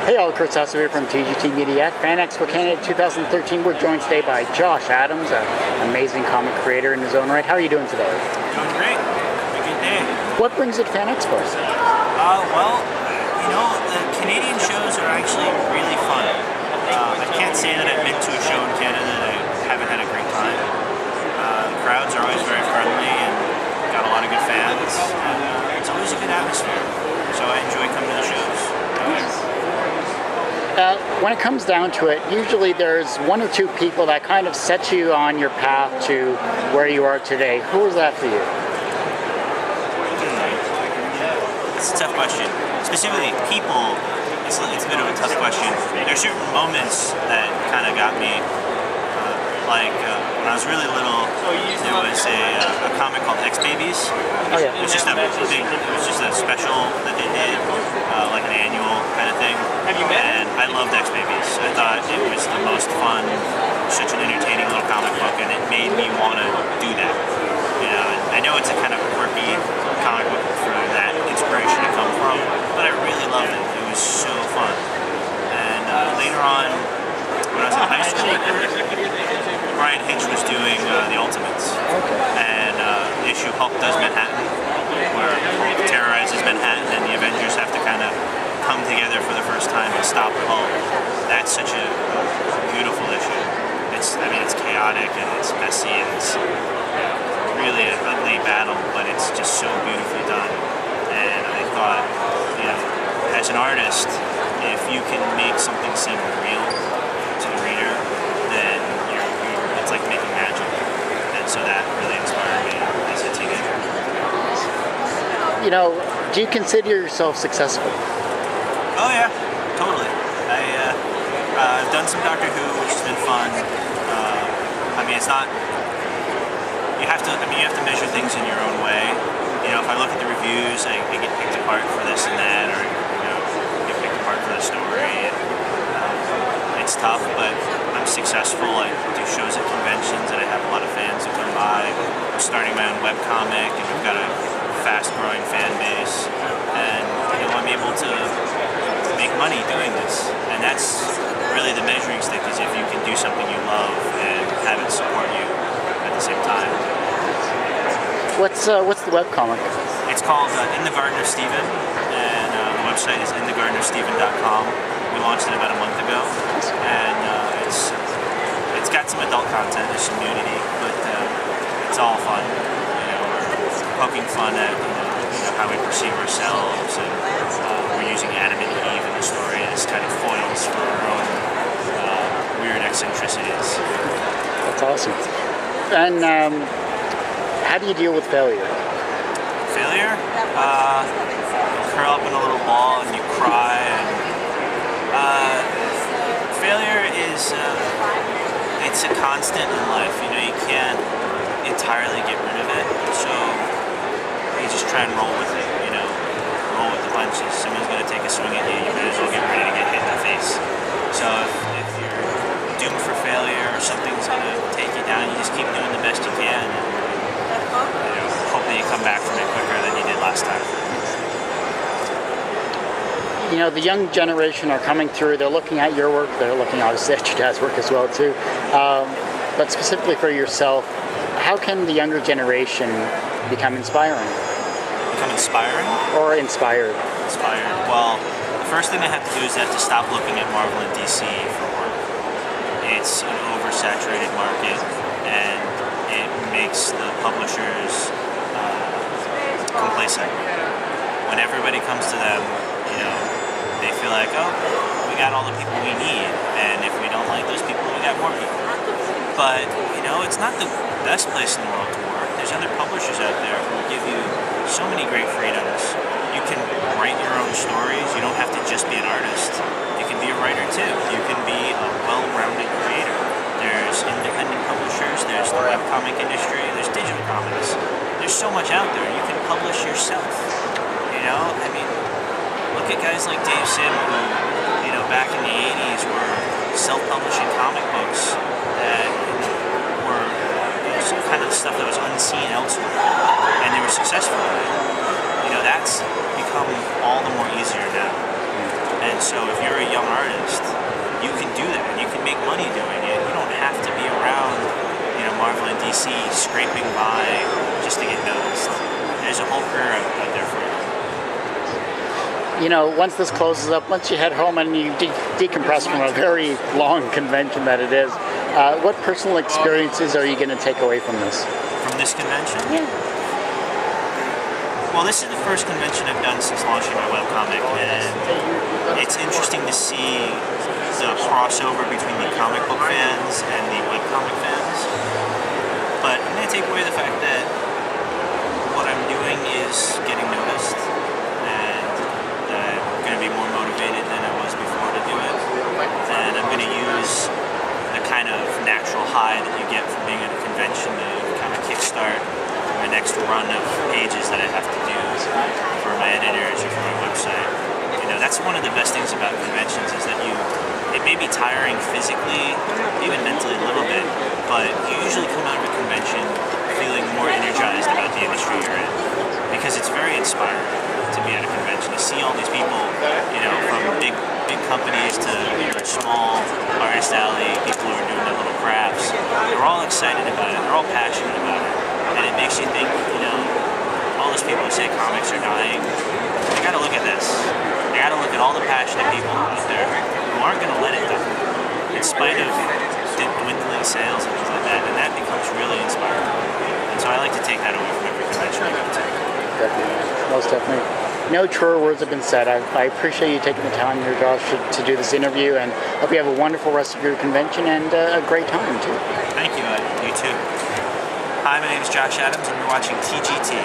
Hey all, Chris Husser here from TGT Media at Fan Expo Canada 2013. We're joined today by Josh Adams, an amazing comic creator in his own right. How are you doing today? Doing great. A good day. What brings you to Fan Expo? The Canadian shows are actually really fun. I can't say that I've been to a show in Canada that I haven't had a great time. The crowds are always very friendly and got a lot of good fans. And it's always a good atmosphere. So I enjoy coming to the shows. When it comes down to it, usually there's one or two people that kind of set you on your path to where you are today. Who was that for you? It's a tough question. Specifically, people, it's a bit of a tough question. There are certain moments that kind of got me, when I was really little, there was a comic called X Babies. Oh yeah. It was just a special that they did, like an annual kind of thing. And I loved X Babies. I thought it was the most fun, such an entertaining little comic book, and it made me want to do that. You know, and I know it's a kind of quirky comic book for that inspiration to come from, but I really loved it. It was so fun. And later on, when I was in high school, Brian Hitch was doing the Ultimates, and the issue Hulk Does Manhattan, where Hulk terrorizes Manhattan and the Avengers have to kind of come together for the first time and stop Hulk. That's such a beautiful issue. It's chaotic and it's messy and it's really an ugly battle, but it's just so beautifully done. And I thought, as an artist, if you can make something seem real to the reader, then it's like making magic. And so that really inspired me as a teenager. Do you consider yourself successful? Oh yeah, totally. I've done some Doctor Who, which has been fun. It's not. You have to measure things in your own way. If I look at the reviews, I get picked apart for this and that, or get picked apart for the story. And, it's tough, but I'm successful. I do shows at conventions, and I have a lot of fans who come by. I'm starting my own webcomic, and we've got a fast-growing fan base, and I'm able to make money doing this, and that's really the measuring stick. Is if you can do something you love and have it support you at the same time. What's the webcomic? It's called In the Garden of Steven, and the website is inthegardenofsteven.com. We launched it about a month ago, and it's got some adult content, there's some nudity, but it's all fun. We're poking fun at how we perceive ourselves, and we're using Adam and Eve in the story as kind of foils for our own weird eccentricities. That's awesome. And how do you deal with failure? Failure? You curl up in a little ball and you cry. Failure is it's a constant in life. You can't entirely get rid of it. So you just try and roll with it. Roll with the punches. Someone's going to take a swing at you. You might as well get ready to get hit in the face. So if you're doomed for failure or something's going to take you down, you just keep doing the best you can. And, hope that you come back from it quicker than you did last time. The young generation are coming through. They're looking at your work. They're looking obviously at your dad's work as well too. But specifically for yourself, how can the younger generation become inspiring? Become inspiring? Or inspired? Inspired. Well, the first thing they have to do is they have to stop looking at Marvel and DC for work. It's an oversaturated market, and it makes the publishers complacent. When everybody comes to them, they feel like, oh, we got all the people we need, and if we don't like those people, we got more people. But, it's not the best place in the world to work. There's other publishers out there who will give you so many great freedoms. You can write your own stories. You don't have to just be an artist. You can be a writer too. You can be a well-rounded creator. There's independent publishers, there's the webcomic industry, there's digital comics. There's so much out there. You can publish yourself. Look at guys like Dave Sim who, back in the 80s were self-publishing comic books that were kind of stuff that was unseen elsewhere, and they were successful at it. That's become all the more easier now. And so if you're a young artist, you can do that. You can make money doing it. You don't have to be around, Marvel and DC scraping by just to get noticed. There's a whole career out there for you. Once this closes up, once you head home and you decompress from a very long convention that it is, what personal experiences are you going to take away from this? From this convention? Yeah. Well, this is the first convention I've done since launching my webcomic, and it's interesting to see the crossover between the comic book fans and the webcomic fans. But I'm going to take away the fact that what I'm doing is getting noticed, and I'm going to be more motivated than I was before to do it. And I'm going to use the kind of natural high that you get from being at a convention to kind of kickstart my next run of pages that I have to do for my editors or for my website. That's one of the best things about conventions is that it may be tiring physically, even mentally a little bit, but you usually come out of a convention feeling more energized about the industry you're in, because it's very inspiring to be at a convention, to see all these people, from big companies to small artist alley, people who are doing their little crafts. They're all excited about it, they're all passionate about it, and it makes you think, all those people who say comics are dying, they gotta look at this. They gotta look at all the passionate people out there who aren't gonna let it die, in spite of dwindling sales and things like that, and that becomes really inspiring. And so I like to take that away from every convention I go to. Definitely, most definitely. No truer words have been said. I appreciate you taking the time here, Josh, to do this interview, and hope you have a wonderful rest of your convention and a great time too. Thank you, you too. Hi, my name is Josh Adams, and you're watching TGT.